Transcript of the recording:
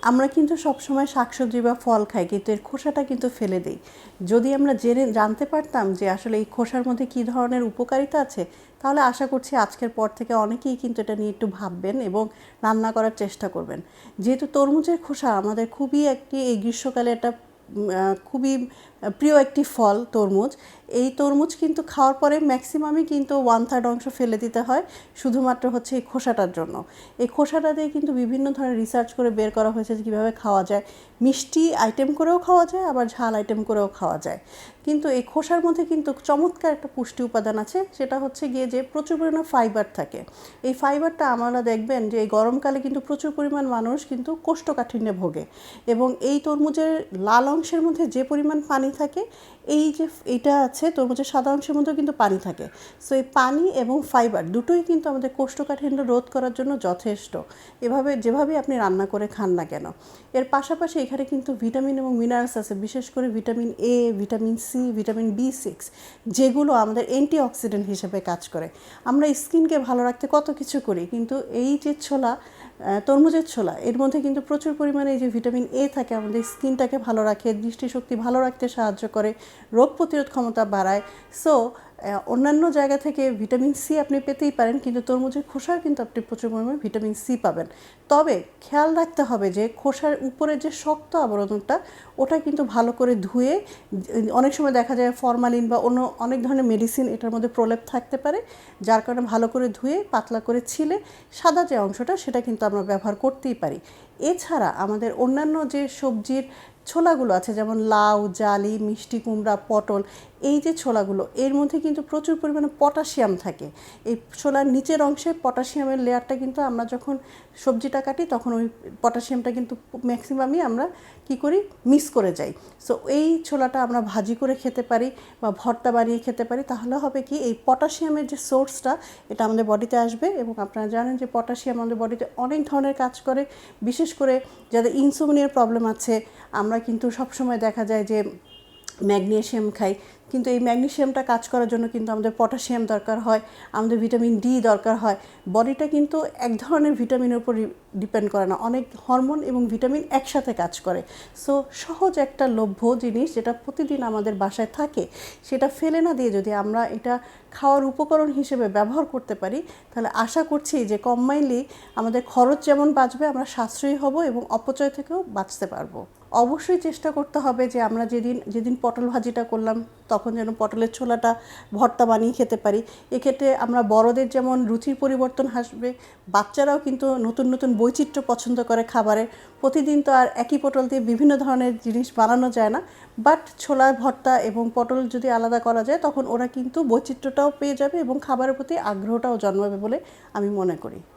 আমরা কিন্তু সবসময় শাকসবজি বা ফল খাই, কিন্তু এর খোসাটা কিন্তু ফেলে দিই। যদি আমরা জানতে পারতাম যে আসলে এই খোসার মধ্যে কী ধরনের উপকারিতা আছে, তাহলে আশা করছি আজকের পর থেকে অনেকেই কিন্তু এটা নিয়ে একটু ভাববেন এবং রান্না করার চেষ্টা করবেন। যেহেতু তরমুজের খোসা আমাদের খুবই এই গ্রীষ্মকালে একটা খুবই প্রিয় একটি ফল তরমুজ। এই তরমুজ কিন্তু খাওয়ার পরে ম্যাক্সিমামই কিন্তু 1/3 অংশ ফেলে দিতে হয়, শুধুমাত্র হচ্ছে এই খোসাটার জন্য। এই খোসাটা দিয়ে কিন্তু বিভিন্ন ধরনের রিসার্চ করে বের করা হয়েছে যে কীভাবে খাওয়া যায়। মিষ্টি আইটেম করেও খাওয়া যায়, আবার ঝাল আইটেম করেও খাওয়া যায়। কিন্তু এই খোসার মধ্যে কিন্তু চমৎকার একটা পুষ্টি উপাদান আছে, সেটা হচ্ছে গিয়ে যে প্রচুর পরিমাণে ফাইবার থাকে। এই ফাইবারটা আমরা দেখবেন যে এই গরমকালে কিন্তু প্রচুর পরিমাণ মানুষ কিন্তু কোষ্ঠকাঠিন্যে ভোগে, এবং এই তরমুজের লাল অংশের মধ্যে যে পরিমাণ পানি থাকে, এই যে এটা আছে তরমুজের সাদা অংশের মধ্যেও কিন্তু পানি থাকে। সো এই পানি এবং ফাইবার দুটোই কিন্তু আমাদের কোষ্ঠকাঠিন্য রোধ করার জন্য যথেষ্ট, যেভাবে আপনি রান্না করে খান না কেন। এর পাশাপাশি এখানে কিন্তু ভিটামিন এবং মিনারেলস আছে, বিশেষ করে vitamin A, vitamin C, vitamin B6, যেগুলো আমাদের অ্যান্টিঅক্সিডেন্ট হিসেবে কাজ করে। আমরা স্কিনকে ভালো রাখতে কত কিছু করি, কিন্তু এই যে তরমুজের ছোলা, এর মধ্যে কিন্তু প্রচুর পরিমাণে এই যে ভিটামিন এ থাকে, আমাদের স্কিনটাকে ভালো রাখে, দৃষ্টিশক্তি ভালো রাখতে সাহায্য করে, রোগ প্রতিরোধ ক্ষমতা বাড়ায়। সো অন্যান্য জায়গা থেকে ভিটামিন সি আপনি পেতেই পারেন, কিন্তু তরমুজের খোসায় কিন্তু আপনি প্রচুর পরিমাণে ভিটামিন সি পাবেন। তবে খেয়াল রাখতে হবে যে খোসার উপরে যে শক্ত আবরণটা, ওটা কিন্তু ভালো করে ধুয়ে, অনেক সময় দেখা যায় ফরমালিন বা অন্য অনেক ধরনের মেডিসিন এটার মধ্যে প্রলেপ থাকতে পারে, যার কারণে ভালো করে ধুয়ে পাতলা করে ছিলে সাদা যে অংশটা সেটা কিন্তু আমরা ব্যবহার করতেই পারি। এছাড়া আমাদের অন্যান্য যে সবজির ছোলাগুলো আছে, যেমন লাউ, জালি, মিষ্টি কুমড়া, পটল, এই যে ছোলাগুলো, এর মধ্যে কিন্তু প্রচুর পরিমাণে পটাশিয়াম থাকে। এই ছোলার নিচের অংশে পটাশিয়ামের লেয়ারটা কিন্তু আমরা যখন সবজিটা কাটি তখন ওই পটাশিয়ামটা কিন্তু ম্যাক্সিমামই আমরা কী করি, মিস করে যাই। সো এই ছোলাটা আমরা ভাজি করে খেতে পারি বা ভর্তা বানিয়ে খেতে পারি। তাহলে হবে কি, এই পটাশিয়ামের যে সোর্সটা, এটা আমাদের বডিতে আসবে। এবং আপনারা জানেন যে পটাশিয়াম আমাদের বডিতে অনেক ধরনের কাজ করে, বিশেষ করে যাদের ইনসোমনিয়ার প্রবলেম আছে। আমরা কিন্তু সবসময় দেখা যায় যে ম্যাগনেশিয়াম খাই, কিন্তু এই ম্যাগনেশিয়ামটা কাজ করার জন্য কিন্তু আমাদের পটাশিয়াম দরকার হয়, আমাদের ভিটামিন ডি দরকার হয়। বডিটা কিন্তু এক ধরনের ভিটামিনের উপর ডিপেন্ড করে না, অনেক হরমোন এবং ভিটামিন একসাথে কাজ করে। সো সহজ একটা লভ্য জিনিস যেটা প্রতিদিন আমাদের বাসায় থাকে, সেটা ফেলে না দিয়ে যদি আমরা এটা খাওয়ার উপকরণ হিসেবে ব্যবহার করতে পারি, তাহলে আশা করছি যে কম্বাইনলি আমাদের খরচ যেমন বাঁচবে, আমরা সাশ্রয়ী হব এবং অপচয় থেকেও বাঁচতে পারবো। অবশ্যই চেষ্টা করতে হবে যে আমরা যেদিন পটল ভাজিটা করলাম, তখন যেন পটলের ছোলাটা ভর্তা বানিয়ে খেতে পারি। এক্ষেত্রে আমরা বড়দের যেমন রুচির পরিবর্তন আসবে, বাচ্চারাও কিন্তু নতুন নতুন বৈচিত্র্য পছন্দ করে খাবারের। প্রতিদিন তো আর একই পটল দিয়ে বিভিন্ন ধরনের জিনিস বানানো যায় না, বাট ছোলার ভর্তা এবং পটল যদি আলাদা করা যায়, তখন ওরা কিন্তু বৈচিত্র্যটাও পেয়ে যাবে এবং খাবারের প্রতি আগ্রহটাও জন্মাবে বলে আমি মনে করি।